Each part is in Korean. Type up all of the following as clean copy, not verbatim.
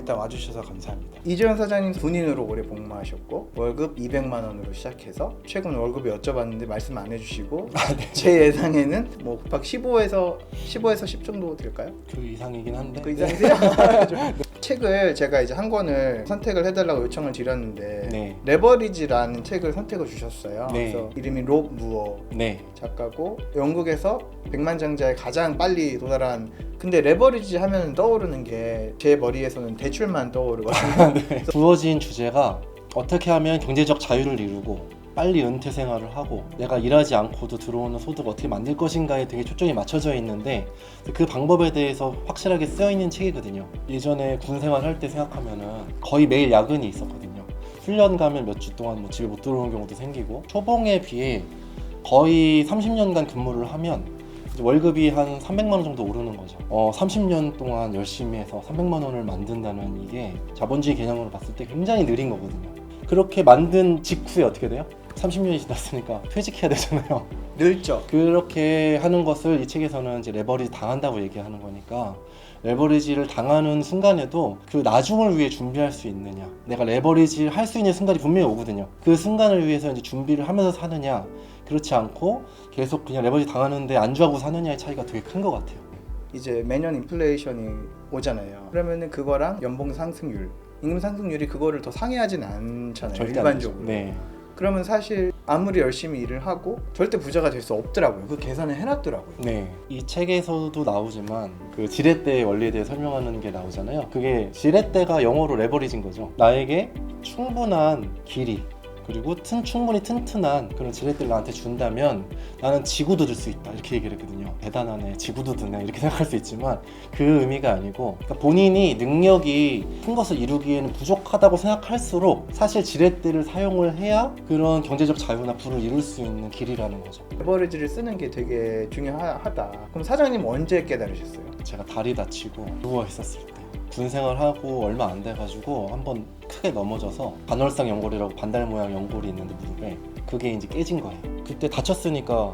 일단 와주셔서 감사합니다. 이재현 사장님 군인으로 오래 복무하셨고 월급 200만 원으로 시작해서 최근 월급이 여쭤봤는데 말씀 안 해주시고 제 예상에는 뭐 곱하기 15에서 10 정도 될까요? 그 이상이긴 한데. 그 이상이세요? 책을 제가 이제 한 권을 선택을 해달라고 요청을 드렸는데 네. 레버리지라는 책을 선택을 주셨어요. 네. 그래서 이름이 롭 무어 네. 작가고 영국에서 백만장자에 가장 빨리 도달한. 근데 레버리지 하면 떠오르는 게 제 머리에서는 대출만 떠오르거든요. 네. 주어진 주제가 어떻게 하면 경제적 자유를 이루고 빨리 은퇴 생활을 하고 내가 일하지 않고도 들어오는 소득을 어떻게 만들 것인가에 되게 초점이 맞춰져 있는데 그 방법에 대해서 확실하게 쓰여 있는 책이거든요. 예전에 군 생활할 때 생각하면은 거의 매일 야근이 있었거든요. 훈련 가면 몇 주 동안 뭐 집에 못 들어오는 경우도 생기고 초봉에 비해 거의 30년간 근무를 하면 이제 월급이 한 300만 원 정도 오르는 거죠. 30년 동안 열심히 해서 300만 원을 만든다는 이게 자본주의 개념으로 봤을 때 굉장히 느린 거거든요. 그렇게 만든 직후에 어떻게 돼요? 30년이 지났으니까 퇴직해야 되잖아요. 늙죠. 그렇게 하는 것을 이 책에서는 이제 레버리지 당한다고 얘기하는 거니까 레버리지를 당하는 순간에도 그 나중을 위해 준비할 수 있느냐, 내가 레버리지를 할 수 있는 순간이 분명히 오거든요. 그 순간을 위해서 이제 준비를 하면서 사느냐, 그렇지 않고 계속 그냥 레버리지 당하는데 안주하고 사느냐의 차이가 되게 큰 것 같아요. 이제 매년 인플레이션이 오잖아요. 그러면은 그거랑 연봉 상승률, 임금 상승률이 그거를 더 상회하진 않잖아요. 절대 일반적으로. 안 되죠. 네. 그러면 사실 아무리 열심히 일을 하고 절대 부자가 될 수 없더라고요. 그 계산을 해놨더라고요. 네. 이 책에서도 나오지만 그 지렛대 원리에 대해 설명하는 게 나오잖아요. 그게 지렛대가 영어로 레버리지인 거죠. 나에게 충분한 길이 그리고 충분히 튼튼한 그런 지렛대를 나한테 준다면 나는 지구도 들 수 있다, 이렇게 얘기를 했거든요. 대단하네, 지구도 드네, 이렇게 생각할 수 있지만 그 의미가 아니고, 그러니까 본인이 능력이 큰 것을 이루기에는 부족하다고 생각할수록 사실 지렛대를 사용을 해야 그런 경제적 자유나 부를 이룰 수 있는 길이라는 거죠. 레버리지를 쓰는 게 되게 중요하다. 그럼 사장님 언제 깨달으셨어요? 제가 다리 다치고 누워 있었을 때, 군 생활하고 얼마 안 돼가지고 한번 크게 넘어져서 반월상 연골이라고 반달 모양 연골이 있는데 무릎에, 그게 이제 깨진 거예요. 그때 다쳤으니까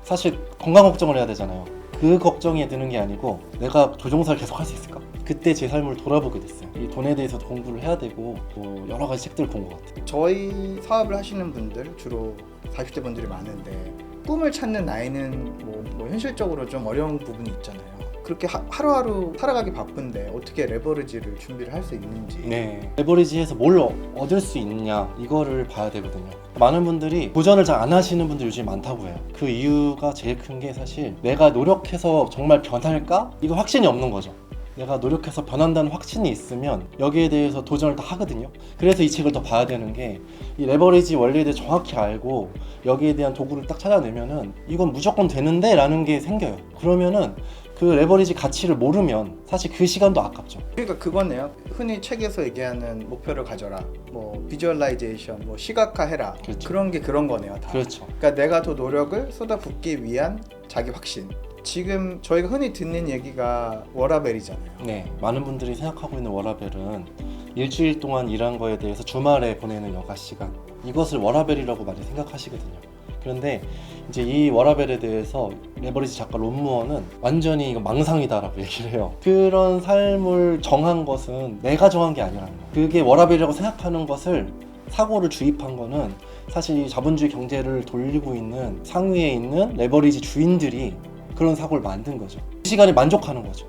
사실 건강 걱정을 해야 되잖아요. 그 걱정이 드는 게 아니고 내가 조종사를 계속 할 수 있을까? 그때 제 삶을 돌아보게 됐어요. 이 돈에 대해서도 공부를 해야 되고 뭐 여러 가지 책들을 본 것 같아요. 저희 사업을 하시는 분들 주로 40대 분들이 많은데 꿈을 찾는 나이는 뭐 현실적으로 좀 어려운 부분이 있잖아요. 그렇게 하루하루 살아가기 바쁜데 어떻게 레버리지를 준비를 할 수 있는지. 네, 레버리지에서 뭘 얻을 수 있냐, 이거를 봐야 되거든요. 많은 분들이 도전을 잘 안 하시는 분들 요즘 많다고 해요. 그 이유가 제일 큰 게 사실 내가 노력해서 정말 변할까? 이거 확신이 없는 거죠. 내가 노력해서 변한다는 확신이 있으면 여기에 대해서 도전을 다 하거든요. 그래서 이 책을 더 봐야 되는 게, 이 레버리지 원리에 대해 정확히 알고 여기에 대한 도구를 딱 찾아내면은 이건 무조건 되는데 라는 게 생겨요. 그러면은 그 레버리지 가치를 모르면 사실 그 시간도 아깝죠. 그러니까 그거네요. 흔히 책에서 얘기하는 목표를 가져라, 뭐 비주얼라이제이션, 뭐 시각화해라. 그렇죠. 그런 게 그런 거네요, 다. 그렇죠. 그러니까 내가 더 노력을 쏟아붓기 위한 자기 확신. 지금 저희가 흔히 듣는 얘기가 워라밸이잖아요. 네, 많은 분들이 생각하고 있는 워라밸은 일주일 동안 일한 거에 대해서 주말에 보내는 여가 시간, 이것을 워라밸이라고 많이 생각하시거든요. 그런데 이제 이 워라밸에 대해서 레버리지 작가 롬 무어는 완전히 이거 망상이다라고 얘기를 해요. 그런 삶을 정한 것은 내가 정한 게 아니라는 거예요. 그게 워라밸이라고 생각하는 것을, 사고를 주입한 거는 사실 이 자본주의 경제를 돌리고 있는 상위에 있는 레버리지 주인들이 그런 사고를 만든 거죠. 그 시간에 만족하는 거죠.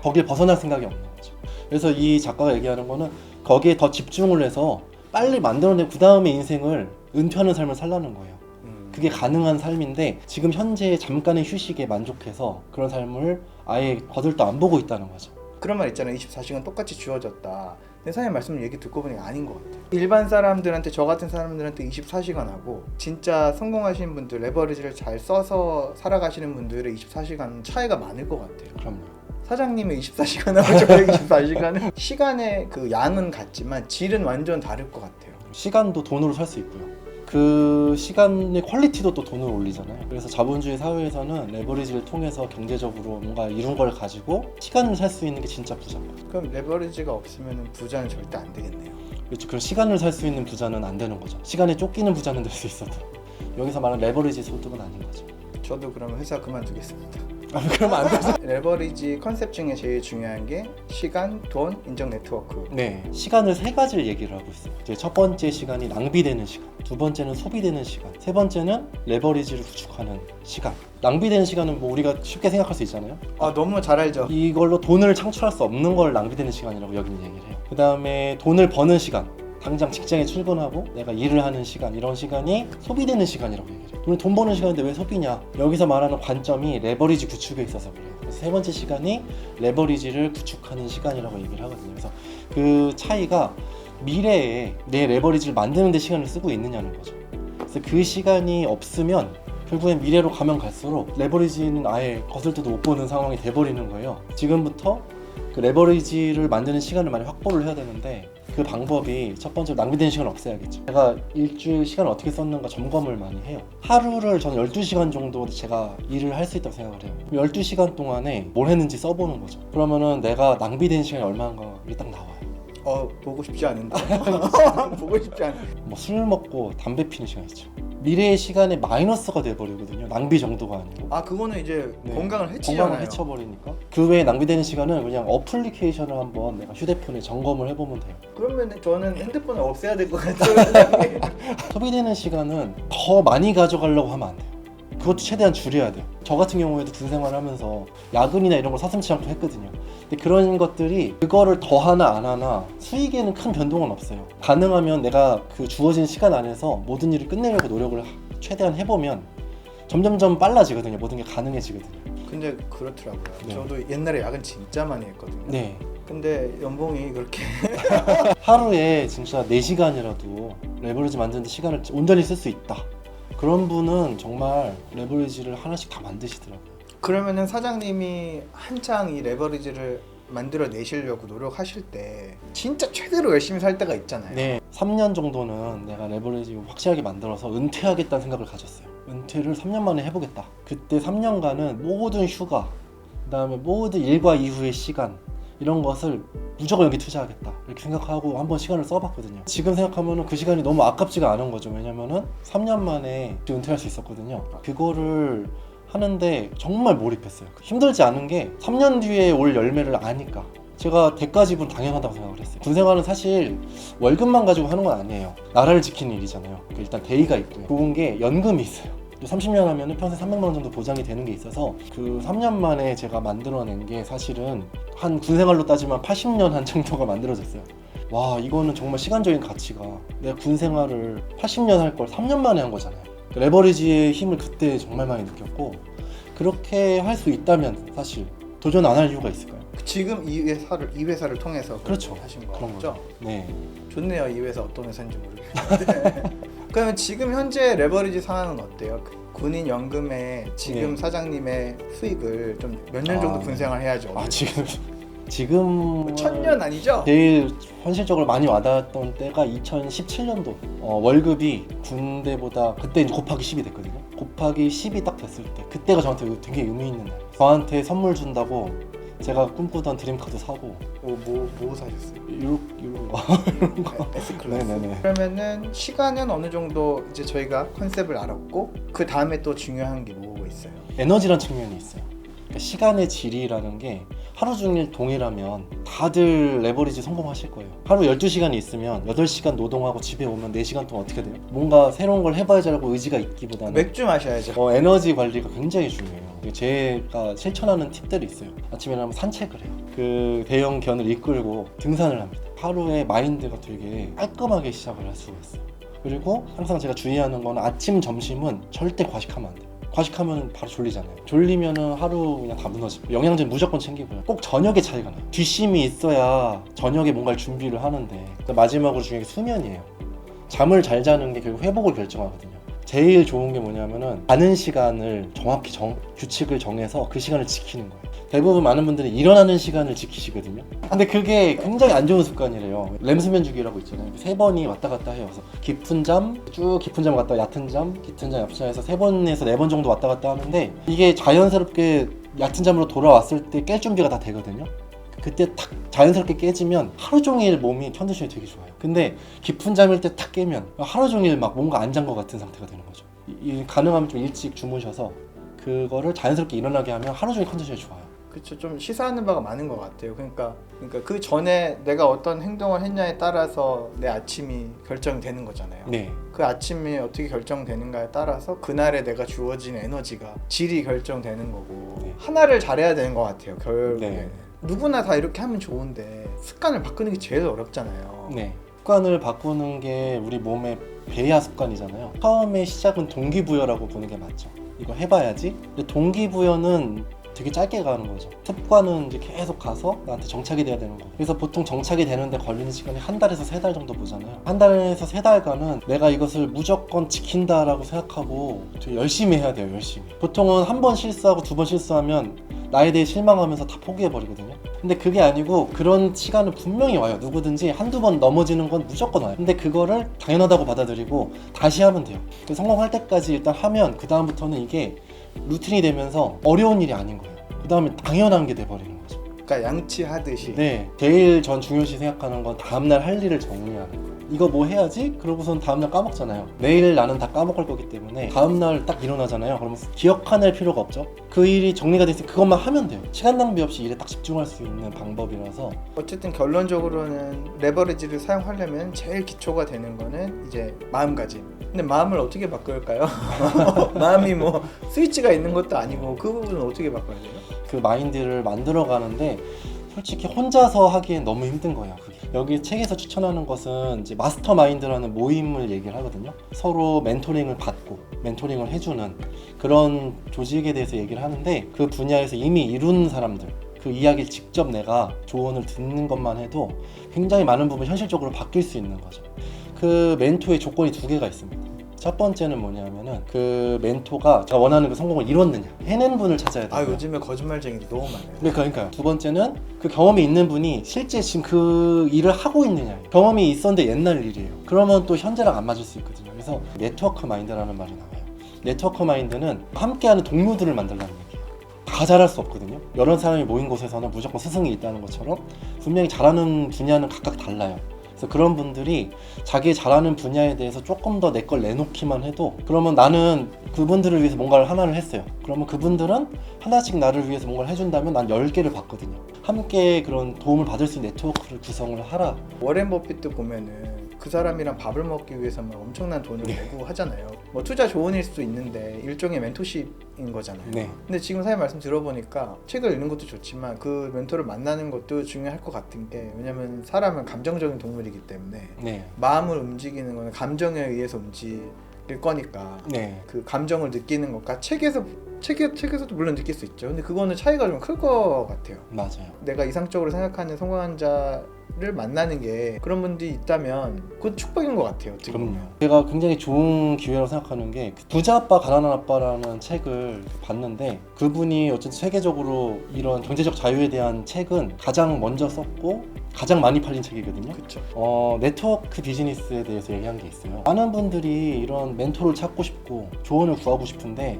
거기에 벗어날 생각이 없는 거죠. 그래서 이 작가가 얘기하는 거는 거기에 더 집중을 해서 빨리 만들어내고 그 다음에 인생을 은퇴하는 삶을 살라는 거예요. 그게 가능한 삶인데 지금 현재 잠깐의 휴식에 만족해서 그런 삶을 아예 거들떠 안 보고 있다는 거죠. 그런 말 있잖아요. 24시간 똑같이 주어졌다. 근데 사장님 말씀 얘기 듣고 보니까 아닌 것 같아요. 일반 사람들한테, 저 같은 사람들한테 24시간 하고 진짜 성공하신 분들, 레버리지를 잘 써서 살아가시는 분들의 24시간 차이가 많을 것 같아요. 그럼요. 사장님의 24시간하고 저의 24시간은 시간의 그 양은 같지만 질은 완전 다를 것 같아요. 시간도 돈으로 살 수 있고요. 그 시간의 퀄리티도 또 돈을 올리잖아요. 그래서 자본주의 사회에서는 레버리지를 통해서 경제적으로 뭔가 이룬 걸 가지고 시간을 살 수 있는 게 진짜 부자인 거죠. 그럼 레버리지가 없으면 부자는 절대 안 되겠네요. 그렇죠. 그럼 시간을 살 수 있는 부자는 안 되는 거죠. 시간에 쫓기는 부자는 될 수 있어도 여기서 말하는 레버리지 소득은 아닌 거죠. 저도 그러면 회사 그만두겠습니다. 그러면 안 되죠. 레버리지 컨셉 중에 제일 중요한 게 시간, 돈, 인적 네트워크. 네, 시간을 세 가지를 얘기를 하고 있어요. 이제 첫 번째 시간이 낭비되는 시간, 두 번째는 소비되는 시간, 세 번째는 레버리지를 구축하는 시간. 낭비되는 시간은 뭐 우리가 쉽게 생각할 수 있잖아요. 아 너무 잘 알죠. 이걸로 돈을 창출할 수 없는 걸 낭비되는 시간이라고 여기는 얘기를 해요. 그 다음에 돈을 버는 시간, 당장 직장에 출근하고 내가 일을 하는 시간, 이런 시간이 소비되는 시간이라고 얘기해요. 우리 돈 버는 시간인데 왜 소비냐? 여기서 말하는 관점이 레버리지 구축에 있어서 그래요. 그래서 세 번째 시간이 레버리지를 구축하는 시간이라고 얘기를 하거든요. 그래서 그 차이가 미래에 내 레버리지를 만드는 데 시간을 쓰고 있느냐는 거죠. 그래서 그 시간이 없으면 결국엔 미래로 가면 갈수록 레버리지는 아예 거슬 때도 못 보는 상황이 돼버리는 거예요. 지금부터 그 레버리지를 만드는 시간을 많이 확보를 해야 되는데, 그 방법이 첫 번째로 낭비되는 시간을 없애야겠죠. 제가 일주일 시간을 어떻게 썼는가 점검을 많이 해요. 하루를 저는 12시간 정도 제가 일을 할 수 있다고 생각을 해요. 12시간 동안에 뭘 했는지 써보는 거죠. 그러면은 내가 낭비된 시간이 얼마인가 이게 딱 나와요. 보고 싶지 않은데. 보고 싶지 않은데. 뭐 술 먹고 담배 피는 시간 있죠. 미래의 시간에 마이너스가 돼버리거든요. 낭비 정도가 아니고. 아 그거는 이제 네. 건강을 해치잖아요. 건강을 해쳐버리니까. 그 외에 낭비되는 시간은 그냥 어플리케이션을 한번 내가 휴대폰에 점검을 해보면 돼요. 그러면 저는 핸드폰을 없애야 될 것 같아요. 소비되는 시간은 더 많이 가져가려고 하면 안 돼요. 그것도 최대한 줄여야 돼요. 저 같은 경우에도 군 생활을 하면서 야근이나 이런 걸 서슴지 않고 했거든요. 근데 그런 것들이 그거를 더 하나 안 하나 수익에는 큰 변동은 없어요. 가능하면 내가 그 주어진 시간 안에서 모든 일을 끝내려고 노력을 최대한 해보면 점점점 빨라지거든요. 모든 게 가능해지거든요. 근데 그렇더라고요. 네. 저도 옛날에 야근 진짜 많이 했거든요. 네. 근데 연봉이 그렇게 하루에 진짜 4시간이라도 레버리지 만드는 데 시간을 온전히 쓸 수 있다. 그런 분은 정말 레버리지를 하나씩 다 만드시더라고요. 그러면은 사장님이 한창 이 레버리지를 만들어 내시려고 노력하실 때 진짜 최대로 열심히 살 때가 있잖아요. 네, 3년 정도는 내가 레버리지 확실하게 만들어서 은퇴하겠다는 생각을 가졌어요. 은퇴를 3년 만에 해보겠다. 그때 3년간은 모든 휴가, 그 다음에 모든 일과 이후의 시간, 이런 것을 무조건 여기 투자하겠다 이렇게 생각하고 한번 시간을 써봤거든요. 지금 생각하면 그 시간이 너무 아깝지가 않은 거죠. 왜냐면은 3년 만에 은퇴할 수 있었거든요. 그거를 하는데 정말 몰입했어요. 힘들지 않은 게 3년 뒤에 올 열매를 아니까. 제가 대가 지불 당연하다고 생각을 했어요. 군생활은 사실 월급만 가지고 하는 건 아니에요. 나라를 지키는 일이잖아요. 일단 대의가 있고요. 좋은 게 연금이 있어요. 30년 하면 평생 300만 원 정도 보장이 되는 게 있어서 그 3년 만에 제가 만들어낸 게 사실은 한 군생활로 따지면 80년 한 정도가 만들어졌어요. 와, 이거는 정말 시간적인 가치가, 내가 군생활을 80년 할 걸 3년 만에 한 거잖아요. 레버리지의 힘을 그때 정말 많이 느꼈고, 그렇게 할 수 있다면 사실 도전 안 할 이유가 있을까요? 지금 이 회사를 통해서 그렇죠. 하신 그런 거죠? 거죠. 네. 좋네요. 이 회사 어떤 회사인지 모르겠는데. 그러면 지금 현재 레버리지 상황은 어때요? 군인 연금에 지금 네. 사장님의 수익을 좀 몇 년 정도 군생활 해야죠? 지금 1000년 아니죠? 제일 현실적으로 많이 와닿았던 때가 2017년도. 월급이 군대보다 그때 이제 곱하기 10이 됐거든요. 곱하기 10이 딱 됐을 때, 그때가 저한테 되게 의미 있는 날. 저한테 선물 준다고 제가 꿈꾸던 드림카도 사고. 뭐 사셨어요? 이런 거. S클래스. 네네네. 그러면은 시간은 어느 정도 이제 저희가 컨셉을 알았고, 그 다음에 또 중요한 게 뭐가 있어요? 에너지란 측면이 있어요. 그러니까 시간의 질이라는 게 하루 종일 동일하면 다들 레버리지 성공하실 거예요. 하루 12시간이 있으면 8시간 노동하고 집에 오면 4시간 동안 어떻게 돼요? 뭔가 새로운 걸 해봐야지라고 의지가 있기보다는 맥주 마셔야죠. 에너지 관리가 굉장히 중요해요. 제가 실천하는 팁들이 있어요. 아침에 일어나면 산책을 해요. 그 대형 견을 이끌고 등산을 합니다. 하루에 마인드가 되게 깔끔하게 시작을 할 수가 있어요. 그리고 항상 제가 주의하는 건 아침, 점심은 절대 과식하면 안 돼요. 과식하면 바로 졸리잖아요. 졸리면은 하루 그냥 다 무너지고, 영양제 무조건 챙기고요. 꼭 저녁에 차이가 나요. 뒷심이 있어야 저녁에 뭔가를 준비를 하는데, 마지막으로 중요한 게 수면이에요. 잠을 잘 자는 게 결국 회복을 결정하거든요. 제일 좋은 게 뭐냐면은 자는 시간을 정확히 규칙을 정해서 그 시간을 지키는 거예요. 대부분 많은 분들이 일어나는 시간을 지키시거든요. 근데 그게 굉장히 안 좋은 습관이래요. 렘수면 주기라고 있잖아요. 3번이 왔다 갔다 해요. 그래서 깊은 잠, 쭉 깊은 잠 갔다 얕은 잠, 얕은 잠, 얕은 잠에서 3번에서 4번 정도 왔다 갔다 하는데, 이게 자연스럽게 얕은 잠으로 돌아왔을 때 깰 준비가 다 되거든요. 그때 탁 자연스럽게 깨지면 하루 종일 몸이 컨디션이 되게 좋아요. 근데 깊은 잠일 때 탁 깨면 하루 종일 막 뭔가 안 잔 것 같은 상태가 되는 거죠. 가능하면 좀 일찍 주무셔서 그거를 자연스럽게 일어나게 하면 하루 종일 컨디션이 좋아요. 그렇죠. 좀 시사하는 바가 많은 것 같아요. 그러니까 그 전에 내가 어떤 행동을 했냐에 따라서 내 아침이 결정되는 거잖아요. 네. 그 아침이 어떻게 결정되는가에 따라서 그날에 내가 주어진 에너지가 질이 결정되는 거고 네. 하나를 잘해야 되는 것 같아요. 결국에는 네. 누구나 다 이렇게 하면 좋은데 습관을 바꾸는 게 제일 어렵잖아요. 네. 습관을 바꾸는 게 우리 몸의 배야 습관이잖아요. 처음에 시작은 동기부여라고 보는 게 맞죠. 이거 해봐야지. 근데 동기부여는 되게 짧게 가는 거죠. 습관은 이제 계속 가서 나한테 정착이 돼야 되는 거. 그래서 보통 정착이 되는데 걸리는 시간이 한 달에서 세 달 정도 보잖아요. 한 달에서 세 달간은 내가 이것을 무조건 지킨다라고 생각하고 되게 열심히 해야 돼요. 열심히. 보통은 한 번 실수하고 두 번 실수하면 나에 대해 실망하면서 다 포기해버리거든요. 근데 그게 아니고 그런 시간은 분명히 와요. 누구든지 한두 번 넘어지는 건 무조건 와요. 근데 그거를 당연하다고 받아들이고 다시 하면 돼요. 성공할 때까지 일단 하면 그 다음부터는 이게 루틴이 되면서 어려운 일이 아닌 거예요. 그 다음에 당연한 게 돼버리는 거죠. 그러니까 양치하듯이. 네, 제일 전 중요시 생각하는 건 다음날 할 일을 정리하는 거예요. 이거 뭐 해야지? 그러고선 다음날 까먹잖아요. 내일 나는 다 까먹을 거기 때문에 다음날 딱 일어나잖아요. 그러면 기억해낼 필요가 없죠. 그 일이 정리가 됐으니 그것만 하면 돼요. 시간 낭비 없이 일에 딱 집중할 수 있는 방법이라서. 어쨌든 결론적으로는 레버리지를 사용하려면 제일 기초가 되는 거는 이제 마음가짐. 근데 마음을 어떻게 바꿀까요? 마음이 뭐 스위치가 있는 것도 아니고 그 부분은 어떻게 바꿔야 돼요? 그 마인드를 만들어 가는데 솔직히 혼자서 하기엔 너무 힘든 거예요. 그게. 여기 책에서 추천하는 것은 이제 마스터 마인드라는 모임을 얘기를 하거든요. 서로 멘토링을 받고 멘토링을 해주는 그런 조직에 대해서 얘기를 하는데 그 분야에서 이미 이룬 사람들 그 이야기를 직접 내가 조언을 듣는 것만 해도 굉장히 많은 부분 현실적으로 바뀔 수 있는 거죠. 그 멘토의 조건이 두 개가 있습니다. 첫 번째는 뭐냐면은 그 멘토가 제가 원하는 그 성공을 이뤘느냐 해낸 분을 찾아야 돼요. 아 요즘에 거짓말쟁이도 너무 많아요. 그러니까요. 두 번째는 그 경험이 있는 분이 실제 지금 그 일을 하고 있느냐. 경험이 있었는데 옛날 일이에요. 그러면 또 현재랑 안 맞을 수 있거든요. 그래서 네트워크 마인드라는 말이 나와요. 네트워크 마인드는 함께하는 동료들을 만들라는 얘기예요. 다 잘할 수 없거든요. 여러 사람이 모인 곳에서는 무조건 스승이 있다는 것처럼 분명히 잘하는 분야는 각각 달라요. 그래서 그런 분들이 자기 잘하는 분야에 대해서 조금 더 내 걸 내놓기만 해도 그러면 나는 그분들을 위해서 뭔가를 하나를 했어요. 그러면 그분들은 하나씩 나를 위해서 뭔가를 해준다면 난 10개를 받거든요. 함께 그런 도움을 받을 수 있는 네트워크를 구성을 하라. 워렌 버핏도 보면은 그 사람이랑 밥을 먹기 위해서만 엄청난 돈을 내고 하잖아요. 뭐 투자 조언일 수도 있는데 일종의 멘토십인 거잖아요. 네. 근데 지금 사장님 말씀 들어보니까 책을 읽는 것도 좋지만 그 멘토를 만나는 것도 중요할 것 같은 게 왜냐면 사람은 감정적인 동물이기 때문에 네. 마음을 움직이는 거는 감정에 의해서 움직일 거니까 네. 그 감정을 느끼는 것과 책에서도 물론 느낄 수 있죠. 근데 그거는 차이가 좀 클 것 같아요. 맞아요. 내가 이상적으로 생각하는 성공한 자를 만나는 게 그런 분들이 있다면 그건 축복인 것 같아요. 어떻게 그럼요. 보면. 제가 굉장히 좋은 기회라고 생각하는 게 부자 아빠 가난한 아빠라는 책을 봤는데 그분이 어쨌든 세계적으로 이런 경제적 자유에 대한 책은 가장 먼저 썼고 가장 많이 팔린 책이거든요. 그렇죠. 네트워크 비즈니스에 대해서 얘기한 게 있어요. 많은 분들이 이런 멘토를 찾고 싶고 조언을 구하고 싶은데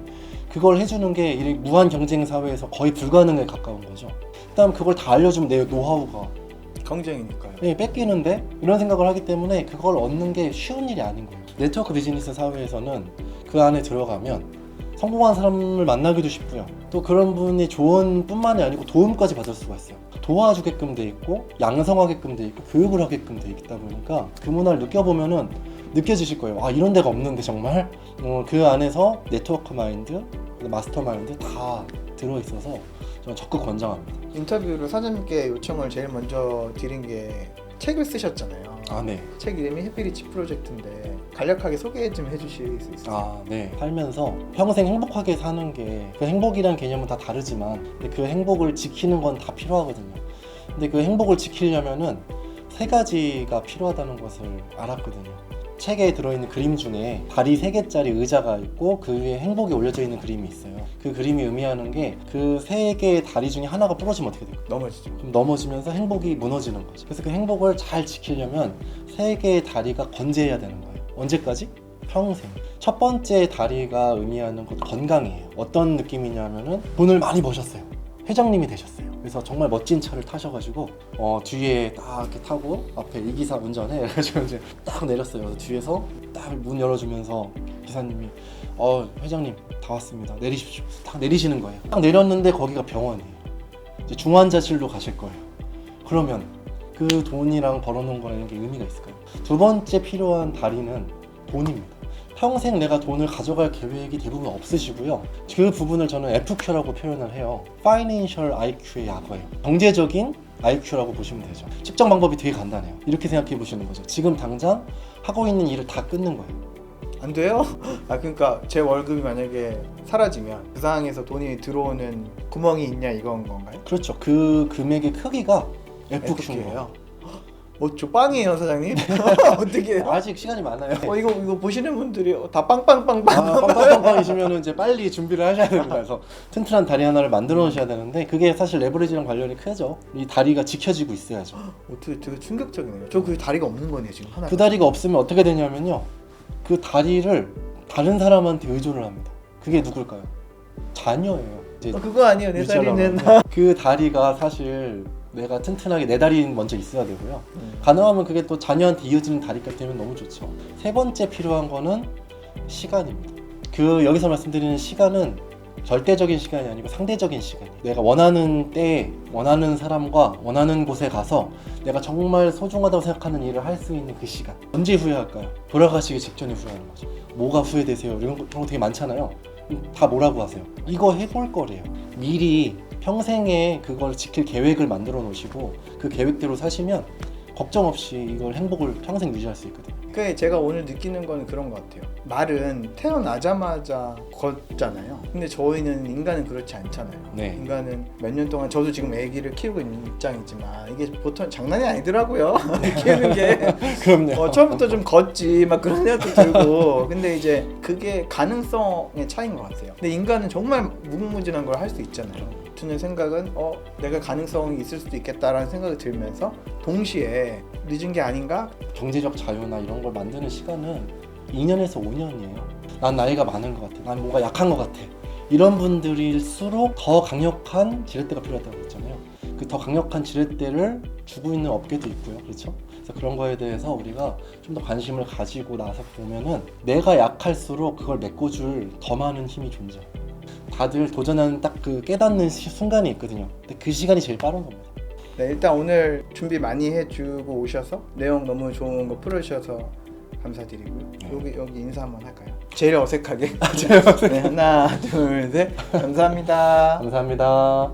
그걸 해주는 게 이 무한 경쟁 사회에서 거의 불가능에 가까운 거죠. 그다음 그걸 다 알려주면 내 노하우가 경쟁이니까요. 뺏기는데 이런 생각을 하기 때문에 그걸 얻는 게 쉬운 일이 아닌 거예요. 네트워크 비즈니스 사회에서는 그 안에 들어가면 성공한 사람을 만나기도 쉽고요. 또 그런 분이 조언뿐만이 아니고 도움까지 받을 수가 있어요. 도와주게끔 돼 있고 양성하게끔 돼 있고 교육을 하게끔 돼 있다 보니까 그 문화를 느껴보면은 느껴지실 거예요. 아 이런 데가 없는데 정말 그 안에서 네트워크 마인드, 마스터 마인드 다 들어있어서 저는 적극 권장합니다. 인터뷰로 사장님께 요청을 제일 먼저 드린 게 책을 쓰셨잖아요. 아 네. 책 이름이 해피리치 프로젝트인데 간략하게 소개 좀 해주실 수 있으세요? 아 네. 살면서 평생 행복하게 사는 게 그 행복이란 개념은 다 다르지만 근데 그 행복을 지키는 건 다 필요하거든요. 근데 그 행복을 지키려면은 세 가지가 필요하다는 것을 알았거든요. 책에 들어있는 그림 중에 다리 3개짜리 의자가 있고 그 위에 행복이 올려져 있는 그림이 있어요. 그 그림이 의미하는 게 그 3개의 다리 중에 하나가 부러지면 어떻게 될까요? 넘어지죠. 좀 넘어지면서 행복이 무너지는 거죠. 그래서 그 행복을 잘 지키려면 3개의 다리가 건재해야 되는 거예요. 언제까지? 평생. 첫 번째 다리가 의미하는 것 건강이에요. 어떤 느낌이냐면은 돈을 많이 버셨어요. 회장님이 되셨어요. 그래서 정말 멋진 차를 타셔가지고 뒤에 딱 이렇게 타고 앞에 이 기사 운전해 그래가지고 이제 딱 내렸어요. 그래서 뒤에서 딱 문 열어주면서 기사님이 회장님 다 왔습니다. 내리십시오. 딱 내리시는 거예요. 딱 내렸는데 거기가 병원이에요. 이제 중환자실로 가실 거예요. 그러면 그 돈이랑 벌어놓은 거라는 게 의미가 있을까요? 두 번째 필요한 다리는 돈입니다. 평생 내가 돈을 가져갈 계획이 대부분 없으시고요. 그 부분을 저는 FQ라고 표현을 해요. Financial IQ의 약어예요. 경제적인 IQ라고 보시면 되죠. 측정 방법이 되게 간단해요. 이렇게 생각해 보시는 거죠. 지금 당장 하고 있는 일을 다 끊는 거예요. 안 돼요? 그러니까 제 월급이 만약에 사라지면 그 상황에서 돈이 들어오는 구멍이 있냐 이건 건가요? 그렇죠. 그 금액의 크기가 FQ예요. FQ예요. 저 빵이에요 사장님? 어떻게 해요? 아직 시간이 많아요. 이거 보시는 분들이 다 빵빵빵빵 빵빵빵빵이시면 이제 빨리 준비를 하셔야 됩니다. 그래서 튼튼한 다리 하나를 만들어 놓으셔야 되는데 그게 사실 레버리지랑 관련이 크죠. 이 다리가 지켜지고 있어야죠. 어떻게 되게 충격적이네요. 저 그 다리가 없는 거네요 지금 하나. 그 다리가 없으면 어떻게 되냐면요. 그 다리를 다른 사람한테 의존을 합니다. 그게 누굴까요? 자녀예요. 이제 그거 아니에요. 내 다리는 그 다리가 사실 내가 튼튼하게 내 다리는 먼저 있어야 되고요. 가능하면 그게 또 자녀한테 이어지는 다리가 되면 너무 좋죠. 세 번째 필요한 거는 시간입니다. 여기서 말씀드리는 시간은 절대적인 시간이 아니고 상대적인 시간. 내가 원하는 때에 원하는 사람과 원하는 곳에 가서 내가 정말 소중하다고 생각하는 일을 할 수 있는 그 시간. 언제 후회할까요? 돌아가시기 직전에 후회하는 거죠. 뭐가 후회되세요? 이런 거 되게 많잖아요. 다 뭐라고 하세요? 이거 해볼 거래요. 미리 평생에 그걸 지킬 계획을 만들어 놓으시고 그 계획대로 사시면 걱정 없이 이걸 행복을 평생 유지할 수 있거든요. 그러니까 제가 오늘 느끼는 거는 그런 것 같아요. 말은 태어나자마자 걷잖아요. 근데 저희는 인간은 그렇지 않잖아요. 네. 인간은 몇 년 동안 저도 지금 아기를 키우고 있는 입장이지만 이게 보통 장난이 아니더라고요. 키우는 게 그럼요. 처음부터 좀 걷지 막 그런 생각도 들고 근데 이제 그게 가능성의 차이인 것 같아요. 근데 인간은 정말 무궁무진한 걸 할 수 있잖아요. 드는 생각은 내가 가능성이 있을 수도 있겠다라는 생각이 들면서 동시에 늦은 게 아닌가? 경제적 자유나 이런 걸 만드는 시간은 2년에서 5년이에요. 난 나이가 많은 것 같아. 난 뭔가 약한 것 같아. 이런 분들일수록 더 강력한 지렛대가 필요하다고 했잖아요. 그 더 강력한 지렛대를 주고 있는 업계도 있고요. 그렇죠? 그래서 그런 거에 대해서 우리가 좀 더 관심을 가지고 나서 보면은 내가 약할수록 그걸 메꿔줄 더 많은 힘이 존재해요. 다들 도전하는 딱 그 깨닫는 순간이 있거든요. 근데 그 시간이 제일 빠른 겁니다. 네, 일단 오늘 준비 많이 해주고 오셔서 내용 너무 좋은 거 풀어주셔서 감사드리고요. 여기 인사 한번 할까요? 제일 어색하게. 네, 하나, 둘, 셋. 감사합니다. 감사합니다.